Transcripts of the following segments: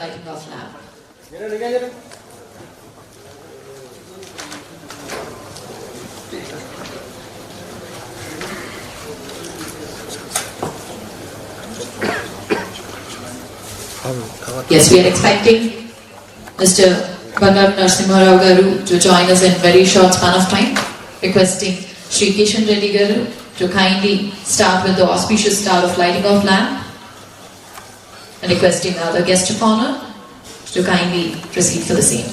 Lighting of lamp. Yes, we are expecting Mr. Bonalu Garu to join us in very short span of time. Requesting Shri Kishan Reddy Garu to kindly start with the auspicious start of lighting of lamp. And requesting other guest of honor to kindly proceed for the same.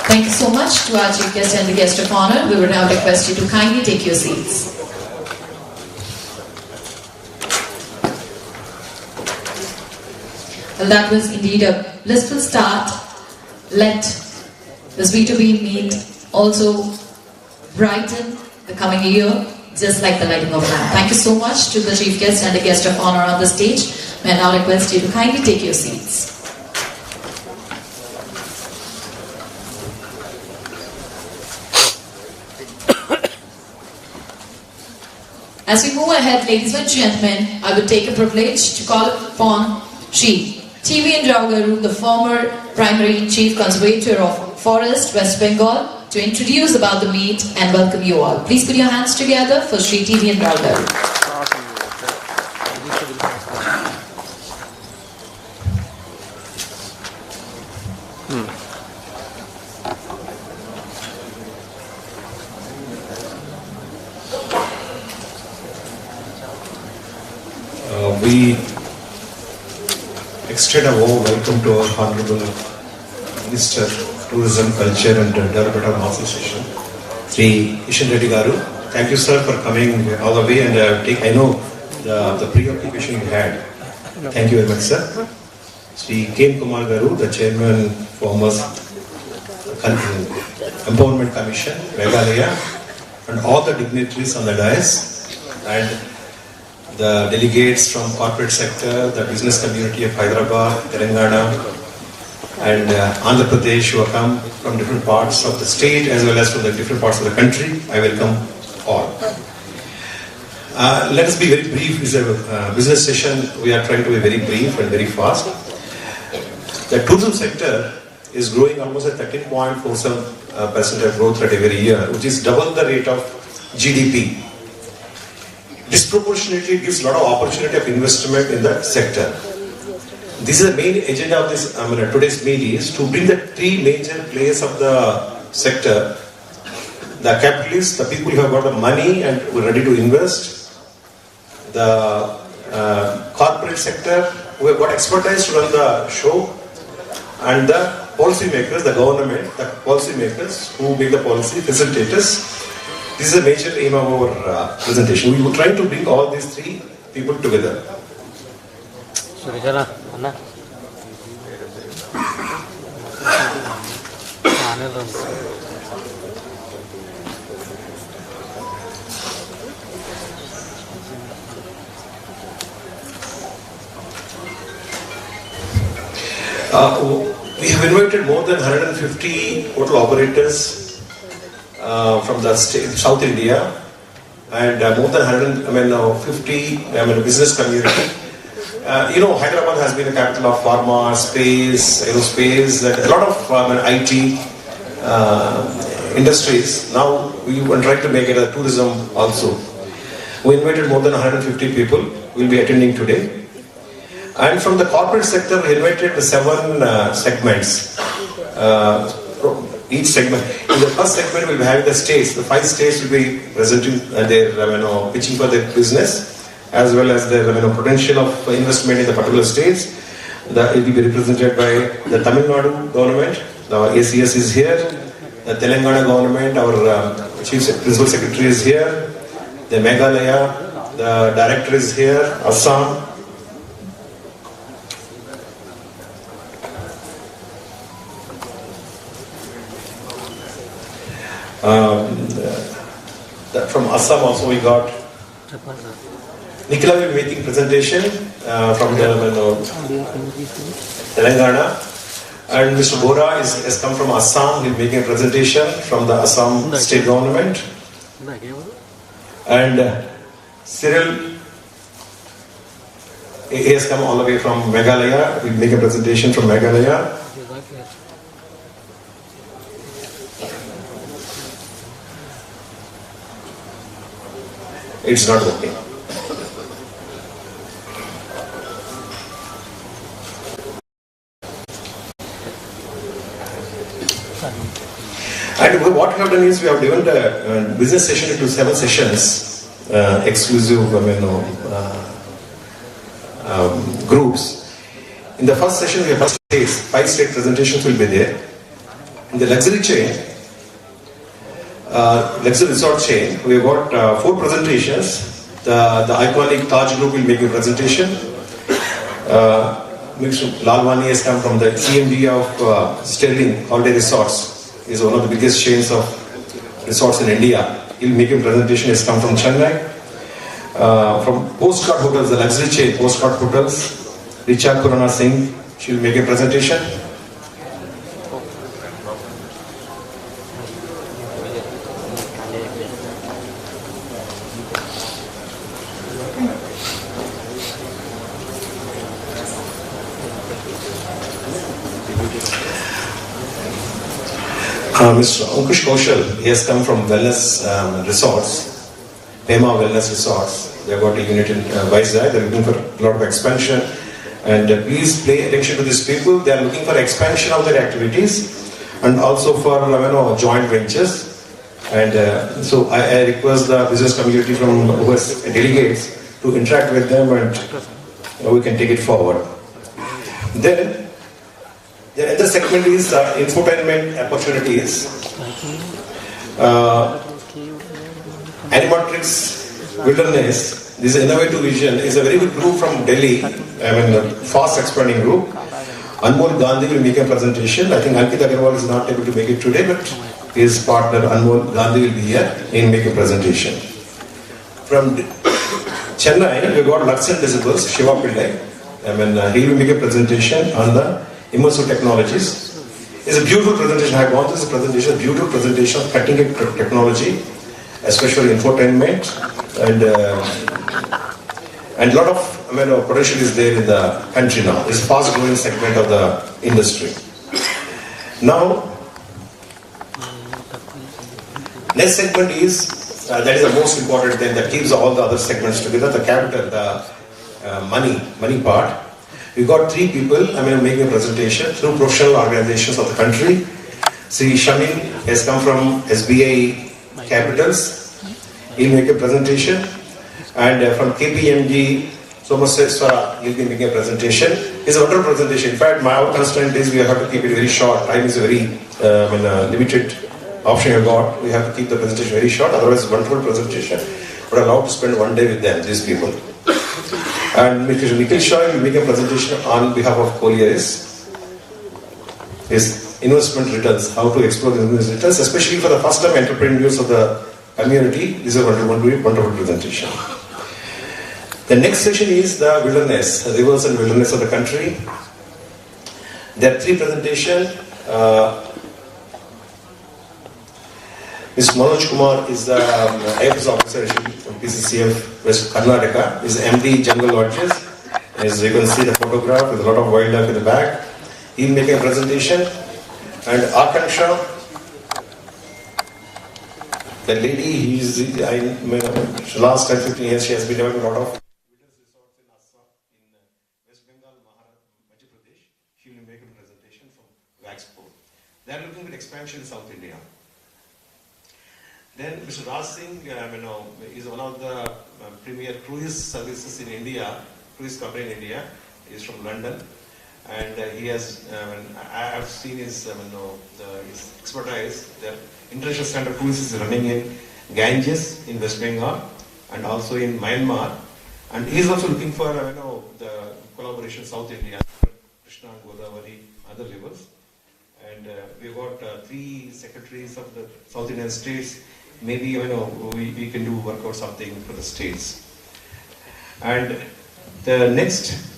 Thank you so much to our chief guest and the guest of honor. We would now request you to kindly take your seats. Well, that was indeed a blissful start. Let this B2B meet also brighten the coming year, just like the lighting of lamp. Thank you so much to the chief guest and the guest of honor on the stage. May I now request you to kindly take your seats. As we move ahead, ladies and gentlemen, I would take a privilege to call upon Shri Theertham Garu, the former Primary Chief Conservator of Forest, West Bengal, to introduce about the meet and welcome you all. Please put your hands together for Shri Theertham Garu. We extend a warm welcome to our Honorable Minister of Tourism, Culture and Development of North Session, Sri Kishan Reddy Garu. Thank you, sir, for coming all the way, and I know the preoccupation you had. Thank you very much, sir. Sri Kumar Garu, the Chairman, former Empowerment Commission, Meghalaya, and all the dignitaries on the dais, and the delegates from corporate sector, the business community of Hyderabad, Telangana, and Andhra Pradesh who have come from different parts of the state as well as from the different parts of the country. I welcome all. Let us be very brief. It's a business session. We are trying to be very brief and very fast. The tourism sector is growing almost at 13.47% of growth rate every year, which is double the rate of GDP. Disproportionately gives a lot of opportunity of investment in the sector. This is the main agenda of this today's meet is to bring the three major players of the sector: the capitalists, the people who have got the money and who are ready to invest, the corporate sector who have got expertise to run the show, and the policy makers, the government, the policy makers who make the policy, facilitators. This is a major aim of our presentation. We were trying to bring all these three people together. We have invited more than 150 hotel operators from the state, South India, and more than 150 business community. Hyderabad has been a capital of pharma, space, aerospace, and a lot of IT industries. Now we were trying to make it a tourism also. We invited more than 150 people who will be attending today. And from the corporate sector, we invited 7 segments. Each segment. In the first segment, we'll be having the states. The 5 states will be presenting their pitching for their business, as well as their potential of investment in the particular states. It will be represented by the Tamil Nadu government. The ACS is here. The Telangana government, our Chief Principal Secretary is here. The Meghalaya, the Director is here. Assam. From Assam also we got Nikhila will be making presentation from Telangana, and Mr. Bora has come from Assam. He will be making a presentation from the Assam state government, and Cyril, he has come all the way from Meghalaya. He will make a presentation from Meghalaya. It's not working. And what we have done is we have divided the business session into 7 sessions, exclusive groups. In the first session, we have 5 state presentations will be there. In the luxury chain, luxury resort chain, we have got 4 presentations. The iconic Taj Group will make a presentation. Mr. Lalwani has come from the CMD of Sterling Holiday Resorts. He is one of the biggest chains of resorts in India. He will make a presentation. He has come from Chennai. From Postcard Hotels, the luxury chain Postcard Hotels, Richa Kurana Singh, she will make a presentation. Mr. Ankush Kaushal, he has come from Wellness Resorts, Pema Wellness Resorts. They have got a unit in Vizag. They are looking for a lot of expansion. And please pay attention to these people. They are looking for expansion of their activities and also for joint ventures. And so I request the business community from US delegates to interact with them, and we can take it forward. Then the other segment is infotainment opportunities. Animatrix Wilderness, this innovative vision, is a very good group from Delhi. A fast expanding group. Anmol Gandhi will make a presentation. I think Ankit Agarwal is not able to make it today, but his partner Anmol Gandhi will be here and make a presentation. From Chennai, we got Lux and Decibels, Shiva Pillai. He will make a presentation on the immersive technologies. It's a beautiful presentation. I have gone through this presentation, a beautiful presentation of cutting edge technology, especially infotainment, and a lot of potential is there in the country now. It's a fast growing segment of the industry. Now, next segment is, that is the most important thing that keeps all the other segments together, the capital, the money part. We got 3 people, making a presentation through professional organizations of the country. Sri Shamin has come from SBI Capitals. He'll make a presentation. And from KPMG, Somaswara, he'll be making a presentation. It's a wonderful presentation. In fact, our constraint is we have to keep it very short. Time is a very limited option you got. We have to keep the presentation very short. Otherwise, it's a wonderful presentation. We're allowed to spend 1 day with them, these people. And Mr. Nikhil Shah will make a presentation on behalf of Colliers. His investment returns, how to explore the investment returns, especially for the first time entrepreneurs of the community. This is a wonderful presentation. The next session is the wilderness, the rivers and wilderness of the country. There are 3 presentations. Mr. Manoj Kumar is the IFS officer from PCCF West Karnataka. He is MD Jungle Lodges. As you can see the photograph with a lot of wildlife in the back. He will make a presentation. And Akanksha The lady, last 10-15 years, she has been having a lot of wilderness resorts in Assam, in West Bengal, Madhya Pradesh. She will make a presentation from Waxport. They are looking at expansion in South India. Then Mr. Raj Singh, is one of the premier cruise services in India, cruise company in India. He is from London, and he has. I have seen his, his expertise. The international standard cruises is running in Ganges in West Bengal and also in Myanmar, and he is also looking for the collaboration South India, Krishna, Godavari, other rivers, and we got 3 secretaries of the South Indian states. Maybe we can do work out something for the states. And the next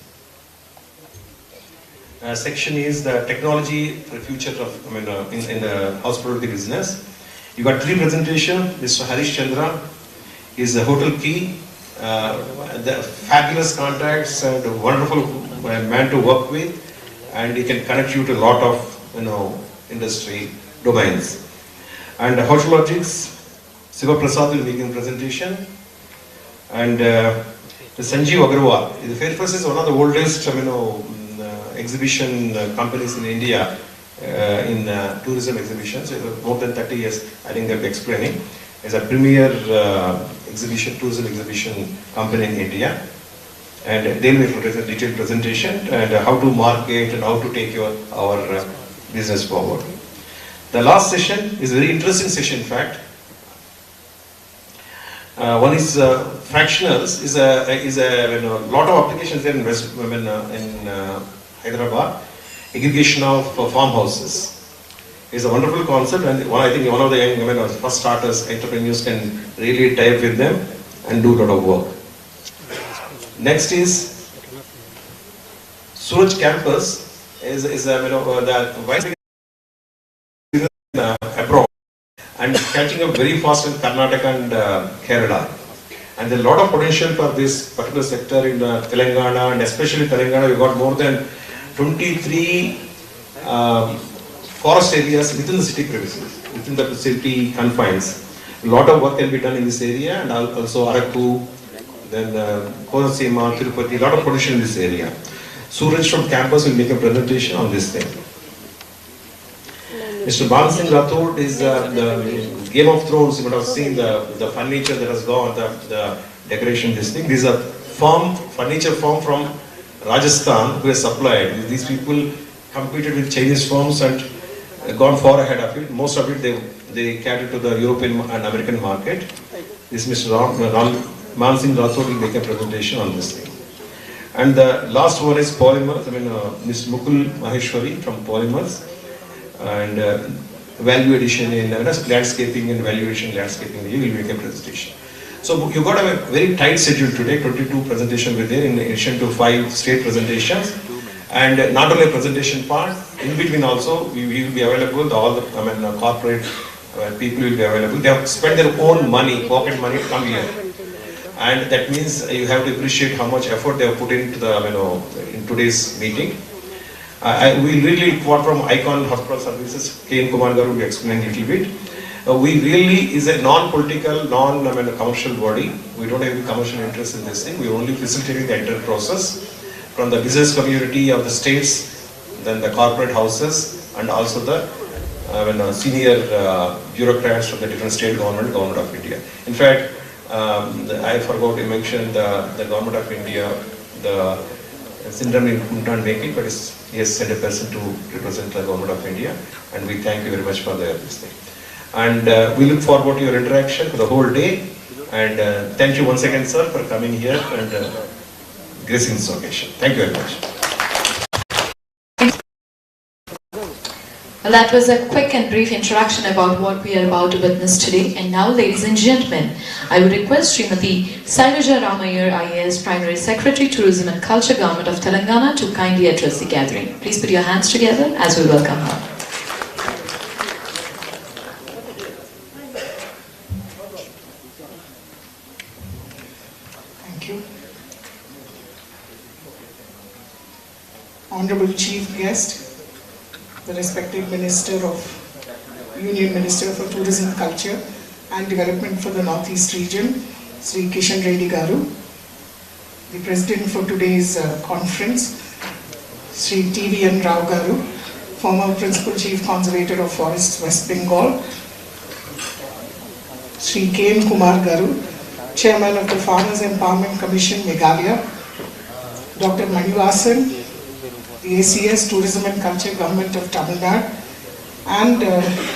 section is the technology for the future of in the hospitality business. You got 3 presentations. Mr. Harish Chandra is the hotel key, the fabulous contacts and a wonderful man to work with, and he can connect you to a lot of industry domains. And Hotelologics, Siva Prasad will make a presentation, and the Sanjeev Agarwal. The Fairfax is one of the oldest exhibition companies in India in tourism exhibitions. More than 30 years, I think they'll be explaining. It's a premier tourism exhibition company in India, and they'll make a detailed presentation and how to market and how to take our business forward. The last session is a very interesting session, in fact. One is fractionals. Is a lot of applications there in Hyderabad. Aggregation of farmhouses is a wonderful concept, and I think one of the young women or first starters, entrepreneurs can really tie with them and do a lot of work. Next is Suraj campus is the vice abroad and catching up very fast in Karnataka and Kerala. And there's a lot of potential for this particular sector in Telangana, and especially Telangana. We got more than 23 forest areas within the city premises, within the city confines. A lot of work can be done in this area, and also Araku, then Kodasima, Tirupati, a lot of potential in this area. Suraj from campus will make a presentation on this thing. Mr. Bal Singh Rathod is the Game of Thrones. You might have seen the furniture that has gone, the decoration, this thing. These are furniture firm from Rajasthan who has supplied. These people competed with Chinese firms and gone far ahead of it. Most of it they cater to the European and American market. This Mr. Bal Singh Rathod will make a presentation on this thing. And the last one is Polymers. Ms. Mukul Maheshwari from Polymers, and value addition in landscaping and valuation landscaping. You will make a presentation. So you got a very tight schedule today. 22 presentations were there in addition to 5 state presentations, and not only a presentation part. In between also we will be available. All the corporate people will be available. They have spent their own money, pocket money, to come here. And that means you have to appreciate how much effort they have put into in today's meeting. We really quote from Icon Hospital Services. K.N. Kumar Garu will explain a little bit. We really is a non-political, commercial body. We don't have any commercial interest in this thing. We are only facilitating the entire process from the business community of the states, then the corporate houses, and also the senior bureaucrats from the different state government of India. In fact, I forgot to mention the government of India, the Syndrome couldn't make it, but he has sent a person to represent the government of India, and we thank you very much for this thing. And we look forward to your interaction for the whole day, and thank you once again, sir, for coming here and gracing this occasion. Thank you very much. Well, that was a quick and brief introduction about what we are about to witness today. And now, ladies and gentlemen, I would request Srimati Sailaja Ramayur, IAS, Primary Secretary, Tourism and Culture, Government of Telangana, to kindly address the gathering. Please put your hands together as we welcome her. Thank you. Honorable Chief Guest, the respected Union Minister for Tourism and Culture, and Development for the Northeast region, Sri Kishan Reddy Garu. The president for today's conference, Sri T.V.N. Rao Garu, former Principal Chief Conservator of Forests, West Bengal, Sri K.N. Kumar Garu, Chairman of the Farmers Empowerment Commission, Meghalaya, Dr. Manivasan, the ACS, Tourism and Culture Government of Tamil Nadu, and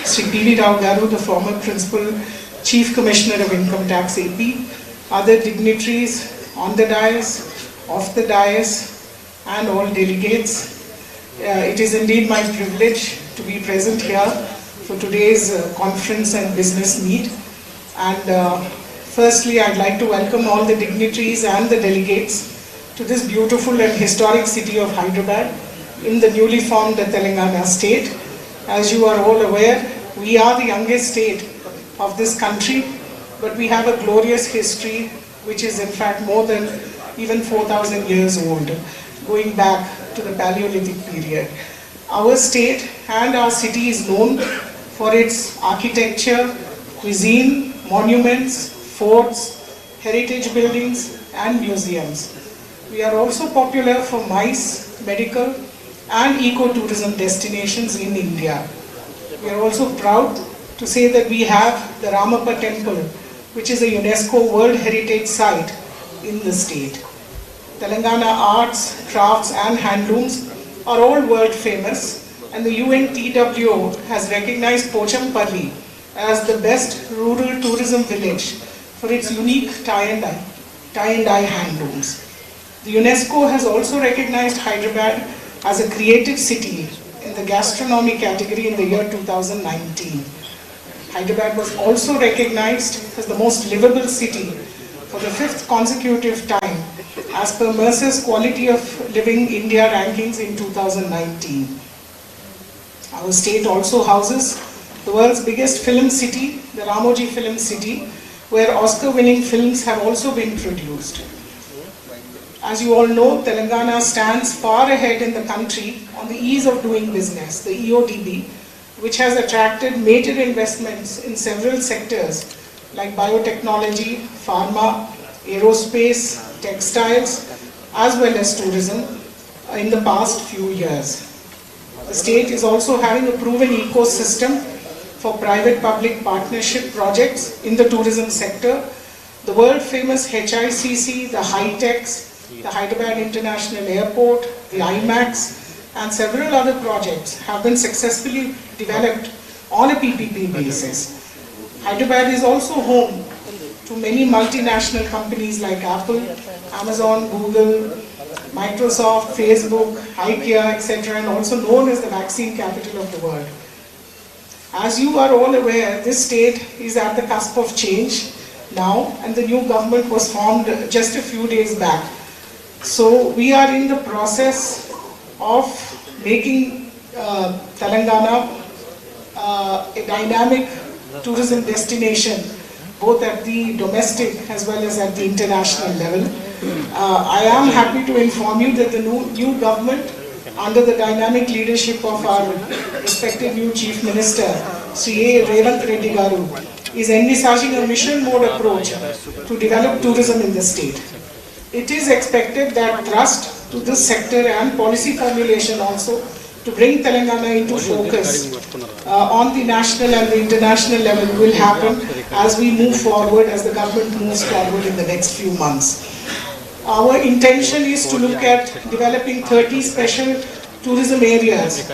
Sri P.V. Rao Garu, the former Principal Chief Commissioner of Income Tax AP, other dignitaries on the dais, off the dais, and all delegates. It is indeed my privilege to be present here for today's conference and business meet. And firstly, I'd like to welcome all the dignitaries and the delegates to this beautiful and historic city of Hyderabad in the newly formed Telangana state. As you are all aware, we are the youngest state of this country, but we have a glorious history which is in fact more than even 4,000 years old, going back to the Paleolithic period. Our state and our city is known for its architecture, cuisine, monuments, forts, heritage buildings and museums. We are also popular for MICE, medical and eco-tourism destinations in India. We are also proud to say that we have the Ramappa temple, which is a UNESCO World Heritage Site in the state. Telangana arts, crafts and handlooms are all world famous, and the UNTWO has recognized Palle as the best rural tourism village for its unique tie-and-dye handlooms. The UNESCO has also recognized Hyderabad as a creative city in the gastronomy category in the year 2019. Hyderabad was also recognized as the most livable city for the 5th consecutive time as per Mercer's Quality of Living India rankings in 2019. Our state also houses the world's biggest film city, the Ramoji Film City, where Oscar-winning films have also been produced. As you all know, Telangana stands far ahead in the country on the ease of doing business, the EODB, which has attracted major investments in several sectors like biotechnology, pharma, aerospace, textiles, as well as tourism in the past few years. The state is also having a proven ecosystem for private-public partnership projects in the tourism sector. The world-famous HICC, the HITEX, the Hyderabad International Airport, the IMAX, and several other projects have been successfully developed on a PPP basis. Hyderabad is also home to many multinational companies like Apple, Amazon, Google, Microsoft, Facebook, IKEA, etc., and also known as the vaccine capital of the world. As you are all aware, this state is at the cusp of change now, and the new government was formed just a few days back. So we are in the process of making Telangana a dynamic tourism destination, both at the domestic as well as at the international level. I am happy to inform you that the new government, under the dynamic leadership of our respected new Chief Minister, Sri Revant Reddy Garu, is envisaging a mission mode approach to develop tourism in the state. It is expected that thrust to this sector and policy formulation also to bring Telangana into focus on the national and the international level will happen as we move forward, as the government moves forward in the next few months. Our intention is to look at developing 30 special tourism areas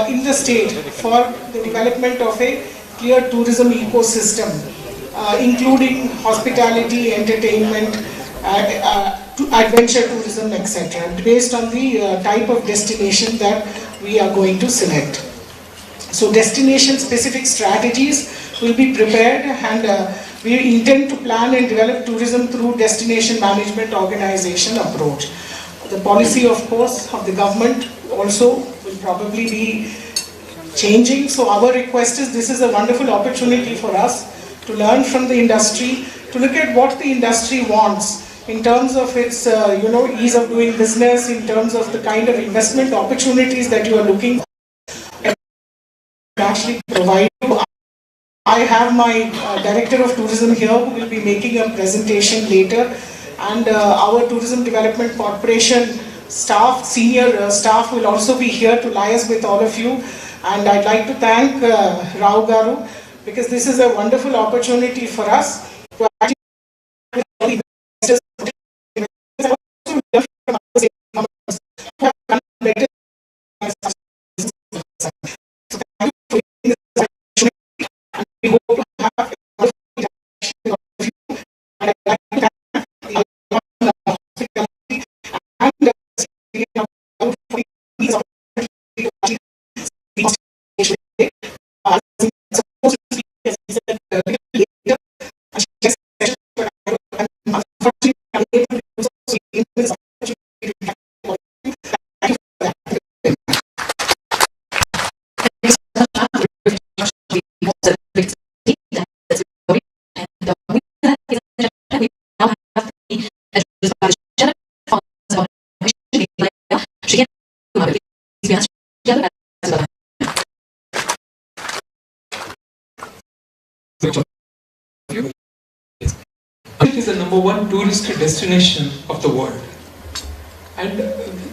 in the state for the development of a clear tourism ecosystem, including hospitality, entertainment, adventure tourism, etc., based on the type of destination that we are going to select. So destination specific strategies will be prepared, and we intend to plan and develop tourism through destination management organization approach. The policy, of course, of the government also will probably be changing. So our request is, this is a wonderful opportunity for us to learn from the industry, to look at what the industry wants in terms of its ease of doing business, in terms of the kind of investment opportunities that you are looking for, and actually provide you I have my Director of Tourism here who will be making a presentation later, and our Tourism Development Corporation staff, senior staff will also be here to liaise with all of you. And I'd like to thank Rao Garu, because this is a wonderful opportunity for us to actually with all the investors who have conducted. So thank you for giving this opportunity, and we hope to have a wonderful interaction with all of you. And I'd like to thank the hospitality and the for these opportunities. It is the #1 tourist destination of the world, and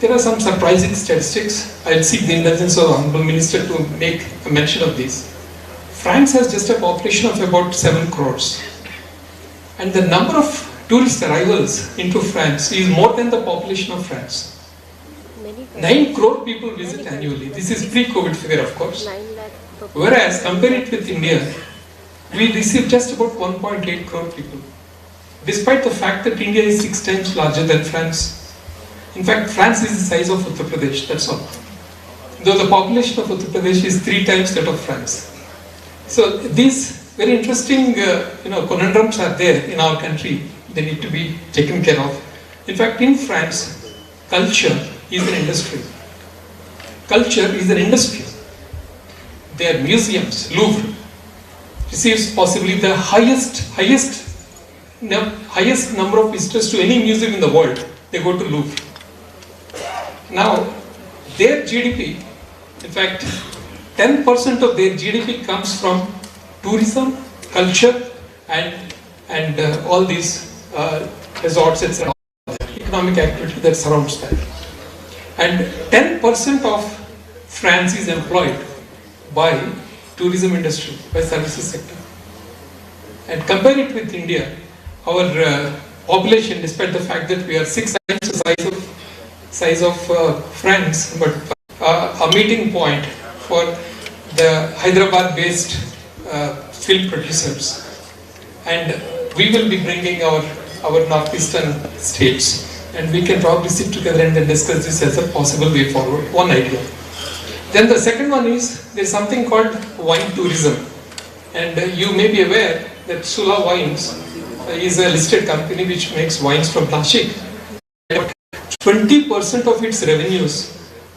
there are some surprising statistics. I'll seek the indulgence of the Honourable Minister to make a mention of these. France has just a population of about 7 crores, and the number of tourist arrivals into France is more than the population of France. 9 crore people visit annually. This is pre-COVID figure, of course. Whereas, compare it with India, we receive just about 1.8 crore people, despite the fact that India is 6 times larger than France. In fact, France is the size of Uttar Pradesh, that's all. Though the population of Uttar Pradesh is 3 times that of France. So these very interesting conundrums are there in our country. They need to be taken care of. In fact, in France, culture is an industry. Culture is an industry. There are museums. Louvre receives possibly the highest number of visitors to any museum in the world. They go to Louvre. Now, their GDP, in fact, 10% of their GDP comes from tourism, culture, and all these resorts, etc. Economic activity that surrounds that. And 10% of France is employed by tourism industry, by services sector. And compare it with India, our population, despite the fact that we are 6 times the size of France, but a meeting point for the Hyderabad-based film producers. And we will be bringing our northeastern states, and we can probably sit together and then discuss this as a possible way forward. One idea. Then the second one is, there's something called wine tourism. And you may be aware that Sula Wines is a listed company which makes wines from Nashik. 20% of its revenues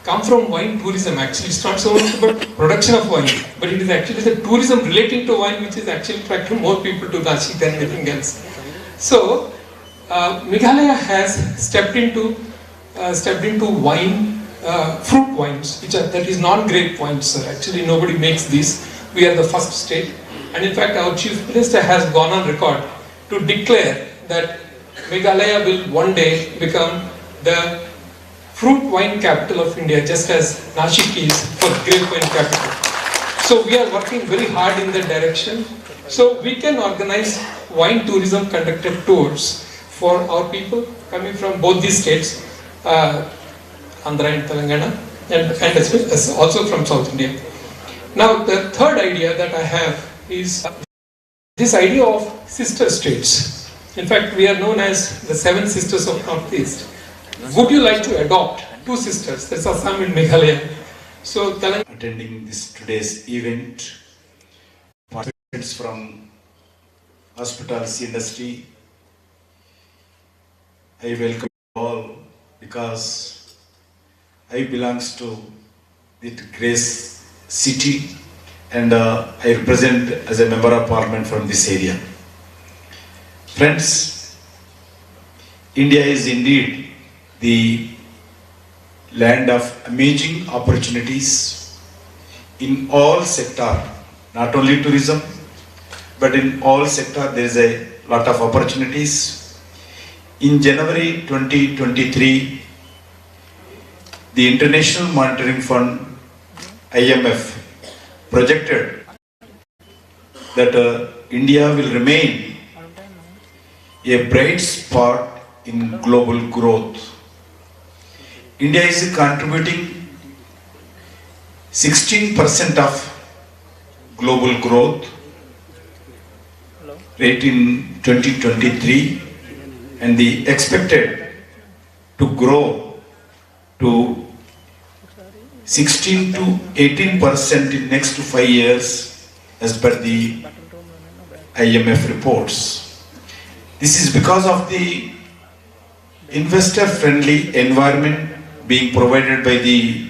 come from wine tourism. Actually, it's not so much about production of wine, but it is actually the tourism relating to wine which is actually attracting more people to Nashik than anything else. So, Meghalaya has stepped into wine, fruit wines, that is non-grape wines. Actually, nobody makes these. We are the first state, and in fact, our Chief Minister has gone on record to declare that Meghalaya will one day become the fruit wine capital of India, just as Nashik is for grape wine capital. So we are working very hard in that direction. So we can organize wine tourism conducted tours for our people coming from both these states, Andhra and Telangana, and also from South India. Now the third idea that I have is this idea of sister states. In fact, we are known as the 7 sisters of Northeast. Would you like to adopt 2 sisters? There's Assam and Meghalaya. So attending this today's event, participants from hospitality industry, I welcome you all because I belongs to the Grace city and I represent as a member of parliament from this area. Friends, India is indeed the land of amazing opportunities in all sectors, not only tourism, but in all sector there is a lot of opportunities. In January 2023, the International Monetary Fund IMF projected that India will remain a bright spot in global growth. India is contributing 16% of global growth rate in 2023, and the expected to grow to 16 to 18% in next 5 years as per the IMF reports. This is because of the investor-friendly environment being provided by the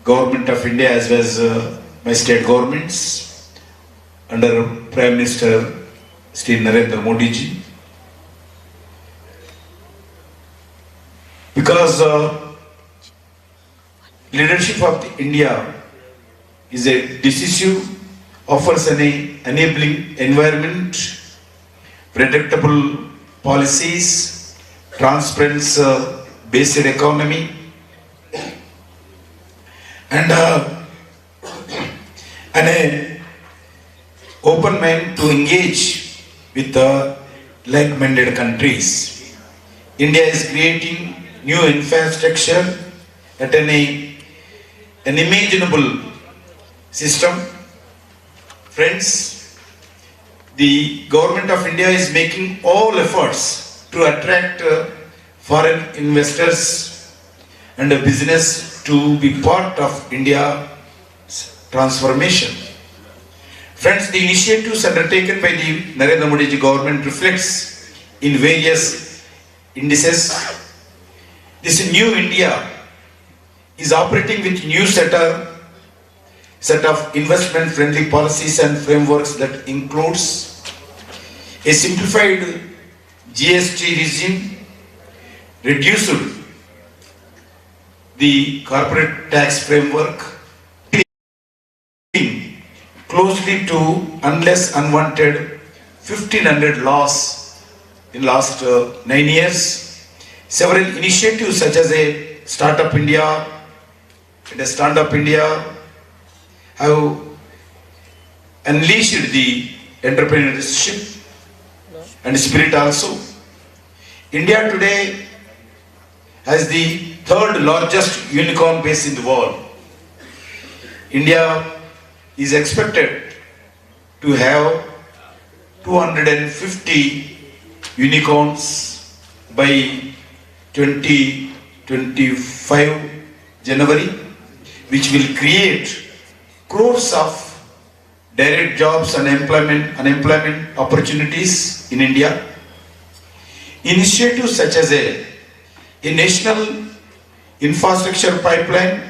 Government of India as well as my state governments under Prime Minister Shri Narendra Modi ji. Because leadership of India is a decisive, offers an enabling environment, predictable policies, transparent based economy, and an open mind to engage with like-minded countries. India is creating new infrastructure at an unimaginable system. Friends, the Government of India is making all efforts to attract foreign investors and business to be part of India's transformation. Friends, the initiatives undertaken by the Narendra Modi ji government reflects in various indices. This new India is operating with new set of investment-friendly policies and frameworks that includes a simplified GST regime, reduced the corporate tax framework, closely to unless unwanted 1500 laws in last 9 years. Several initiatives such as a Startup India and a Stand Up India have unleashed the entrepreneurship and spirit also. India today has the third largest unicorn base in the world. India is expected to have 250 unicorns by 2025 January, which will create crores of direct jobs and unemployment opportunities in India. Initiatives such as a national infrastructure pipeline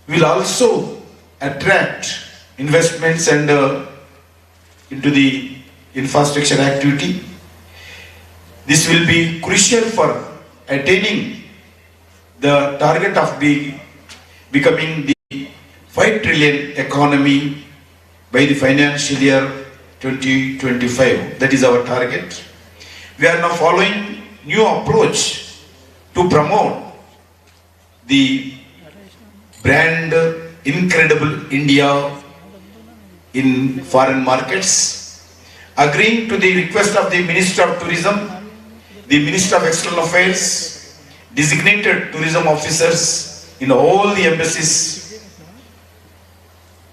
will also attract investments and into the infrastructure activity. This will be crucial for attaining the target of becoming the 5 trillion economy by the financial year 2025. That is our target. We are now following new approach to promote the brand Incredible India in foreign markets. Agreeing to the request of the Minister of Tourism, the Minister of External Affairs, designated tourism officers in all the embassies,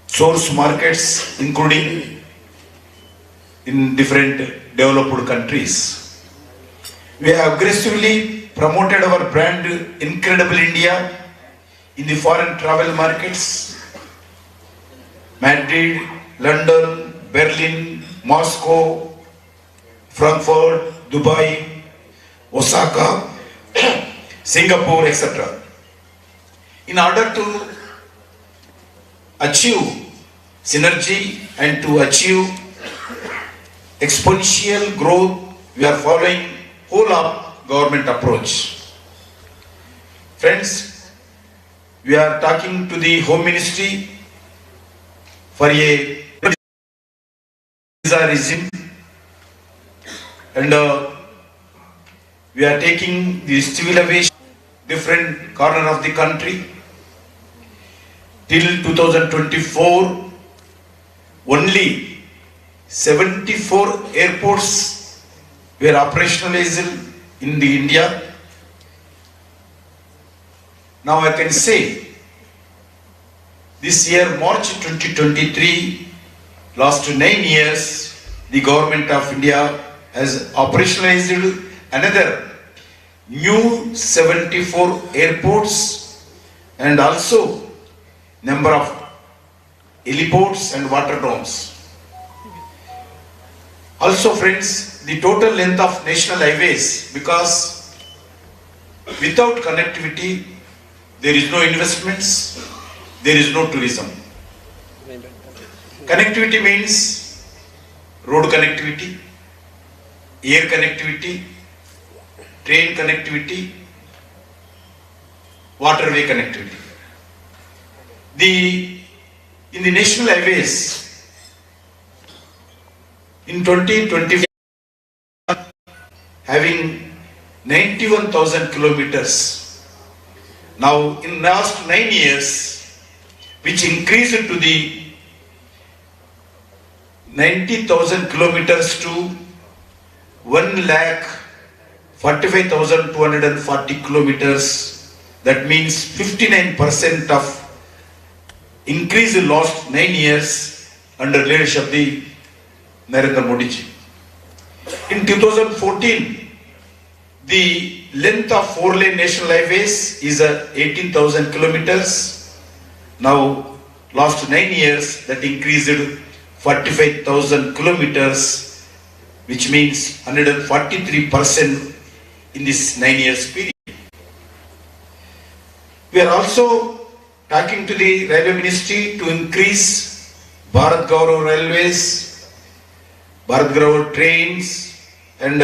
source markets, including in different developed countries. We have aggressively promoted our brand Incredible India in the foreign travel markets. Madrid, London, Berlin, Moscow, Frankfurt, Dubai, Osaka, Singapore, etc. In order to achieve synergy and to achieve exponential growth, we are following whole of government approach. Friends, we are talking to the Home Ministry for a visa regime, and we are taking the civil aviation different corner of the country. Till 2024, only 74 airports were operationalized in the India. Now I can say, this year, March 2023, last 9 years, the government of India has operationalized another new 74 airports and also number of heliports and water domes. Also friends, the total length of national highways, because without connectivity, there is no investments, there is no tourism. Connectivity means road connectivity, air connectivity, train connectivity, waterway connectivity. In the national highways, in 2024, having 91,000 kilometers. Now, in last 9 years, which increased to the 90,000 kilometers to 1,45,240 kilometers. That means 59% of increase in last 9 years under leadership of the Narendra Modi ji. In 2014, the length of 4-lane national highways is 18,000 kilometers. Now, last 9 years, that increased 45,000 kilometers, which means 143% in this 9 years period. We are also talking to the Railway Ministry to increase Bharat Gaurav railways, Bharat Gaurav trains, and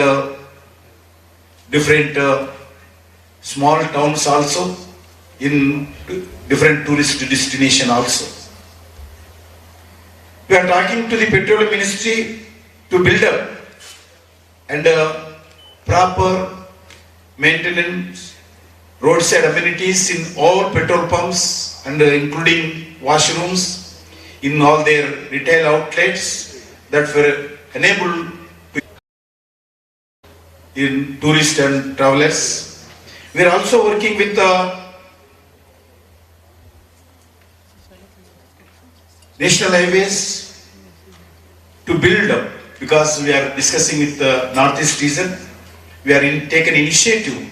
different small towns also in different tourist destination also. We are talking to the Petroleum Ministry to build up and proper maintenance, roadside amenities in all petrol pumps and including washrooms in all their retail outlets that were enabled in tourists and travelers. We are also working with national highways to build up, because we are discussing with the Northeast region. We are taken initiative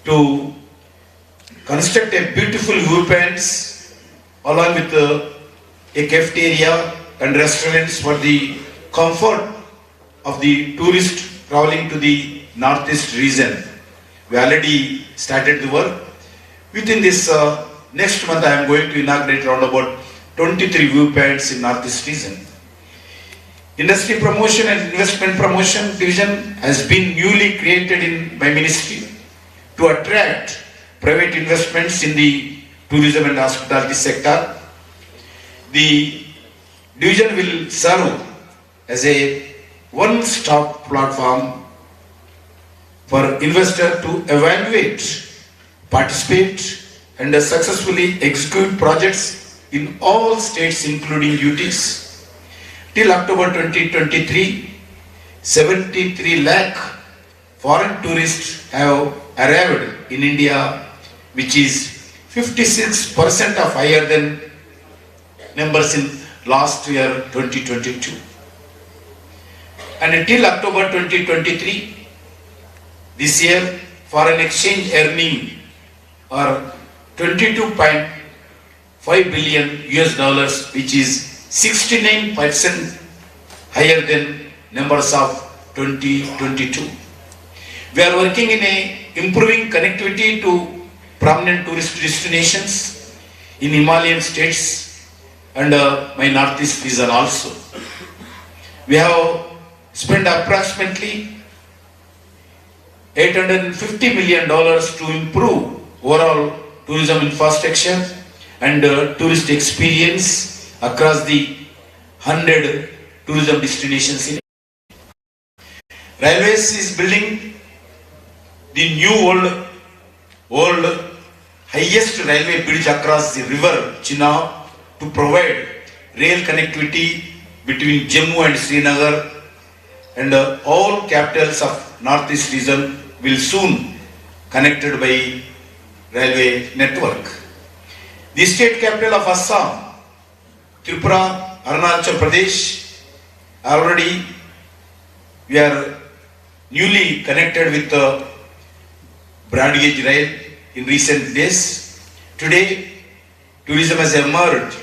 to construct a beautiful viewpoints along with a cafeteria and restaurants for the comfort of the tourist traveling to the Northeast region. We already started the work. Within this next month, I am going to inaugurate around about 23 viewpoints in Northeast region. Industry promotion and investment promotion division has been newly created in my ministry to attract private investments in the tourism and hospitality sector. The division will serve as a one-stop platform for investor to evaluate, participate, and successfully execute projects in all states including UTs. Till October 2023, 73 lakh foreign tourists have arrived in India, which is 56% of higher than numbers in last year 2022. And until October 2023, this year foreign exchange earning are 22.5 billion US dollars, which is 69% higher than numbers of 2022. We are working in improving connectivity to prominent tourist destinations in Himalayan states and my Northeast region also. We have spent approximately $850 million to improve overall tourism infrastructure and tourist experience across the 100 tourism destinations in Railways is building the new world highest railway bridge across the river Chenab to provide rail connectivity between Jammu and Srinagar, and all capitals of Northeast region will soon connected by railway network. The state capital of Assam, Tripura, Arunachal Pradesh, already we are newly connected with the broad gauge rail in recent days. Today, tourism has emerged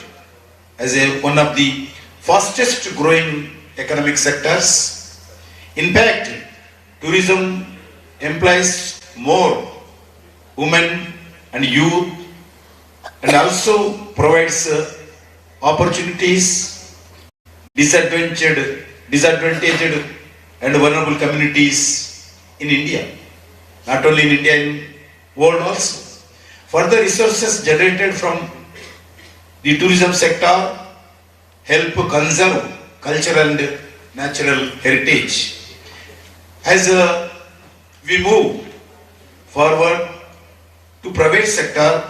as one of the fastest growing economic sectors. In fact, tourism employs more women and youth and also provides opportunities disadvantaged and vulnerable communities in India. Not only in India, in world also. Further resources generated from the tourism sector help conserve cultural and natural heritage. As we move forward to private sector,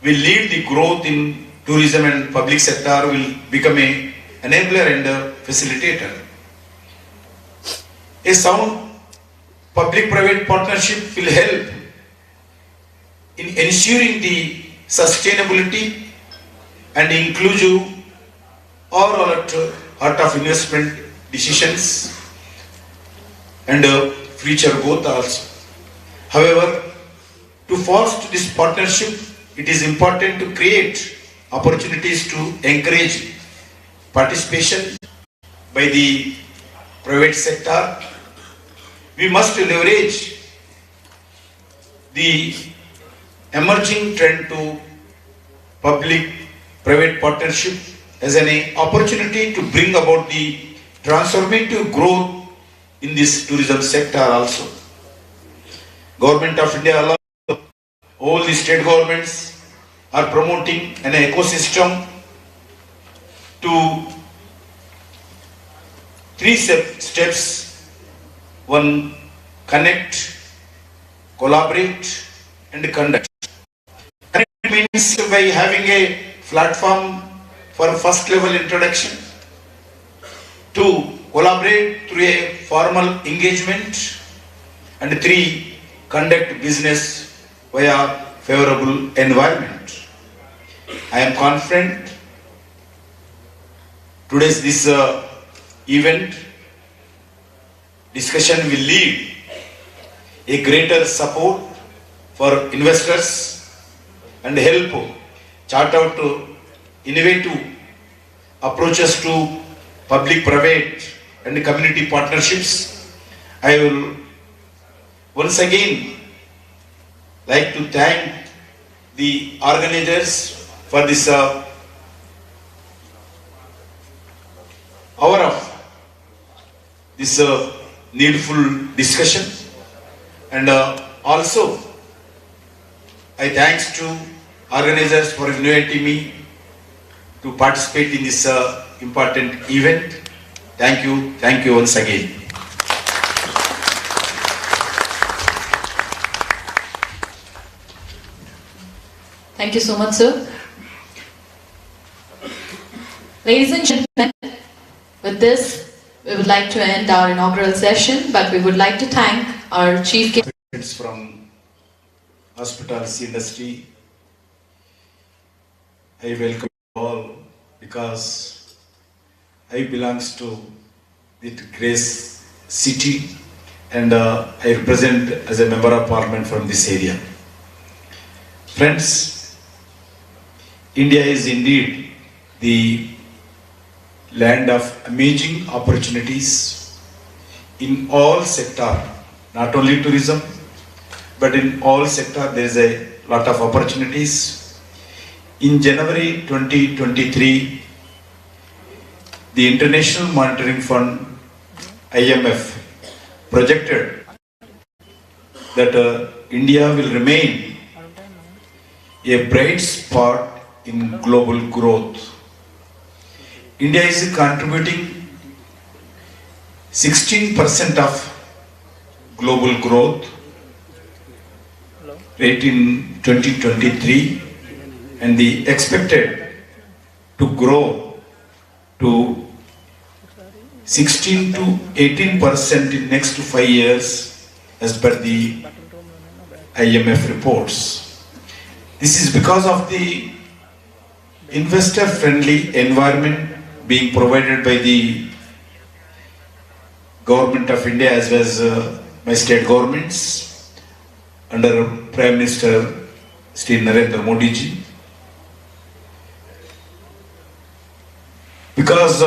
will lead the growth in tourism, and public sector will become an enabler and a facilitator. A sound public-private partnership will help in ensuring the sustainability and inclusive overall art of investment decisions and future growth also. However, to foster this partnership, it is important to create opportunities to encourage participation by the private sector. We must leverage the emerging trend to public-private partnership as an opportunity to bring about the transformative growth in this tourism sector also. Government of India along all the state governments are promoting an ecosystem to three steps. One, connect, collaborate and conduct. Connect means by having a platform for first level introduction. Two, collaborate through a formal engagement. And three, conduct business via favorable environment. I am confident today's this event discussion will lead a greater support for investors and help chart out innovative approaches to public-private and community partnerships. I will once again like to thank the organizers for this hour of this needful discussion, and also I thanks to organizers for inviting me to participate in this important event. Thank you once again. Thank you so much, sir. Ladies and gentlemen, with this, we would like to end our inaugural session, but we would like to thank our chief guest from hospitality industry. I welcome you all because I belongs to the Grace city and I represent as a member of parliament from this area. Friends, India is indeed the land of amazing opportunities in all sector, not only tourism, but in all sector there is a lot of opportunities. In January 2023, the International Monetary Fund IMF projected that India will remain a bright spot in global growth. India is contributing 16% of global growth rate in 2023, and the expected to grow to 16 to 18% in next 5 years as per the IMF reports. This is because of the investor-friendly environment being provided by the Government of India as well as my state governments under Prime Minister Sri Narendra Modi ji. Because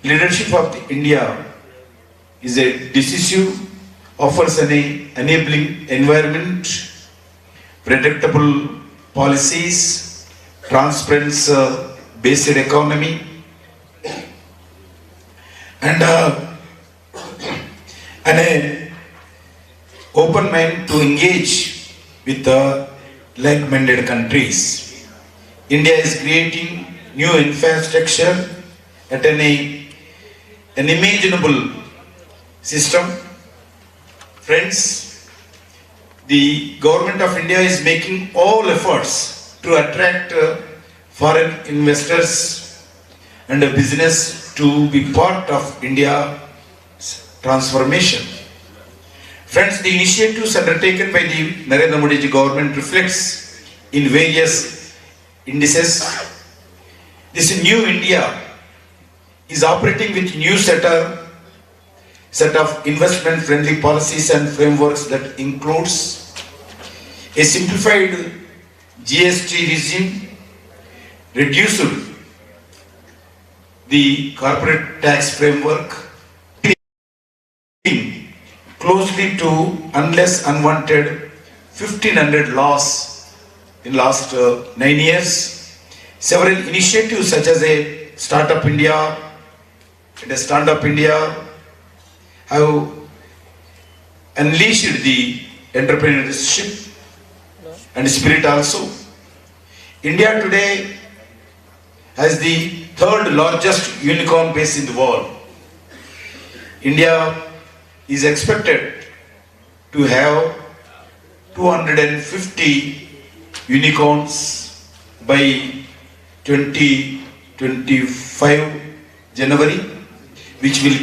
leadership of the India is a decisive, offers an enabling environment, predictable policies, transparent based economy, and an open mind to engage with like-minded countries. India is creating new infrastructure at an unimaginable system. Friends, the Government of India is making all efforts to attract foreign investors and business to be part of India's transformation. Friends, the initiatives undertaken by the Narendra Modi ji government reflects in various indices. This new India is operating with new set of investment-friendly policies and frameworks that includes a simplified GST regime, reduced the corporate tax framework, closely to unless unwanted 1500 laws in last 9 years. Several initiatives such as a Startup India and a Stand Up India have unleashed the entrepreneurship and spirit also. India today has the third largest unicorn base in the world. India is expected to have 250 unicorns by 2025 January, which will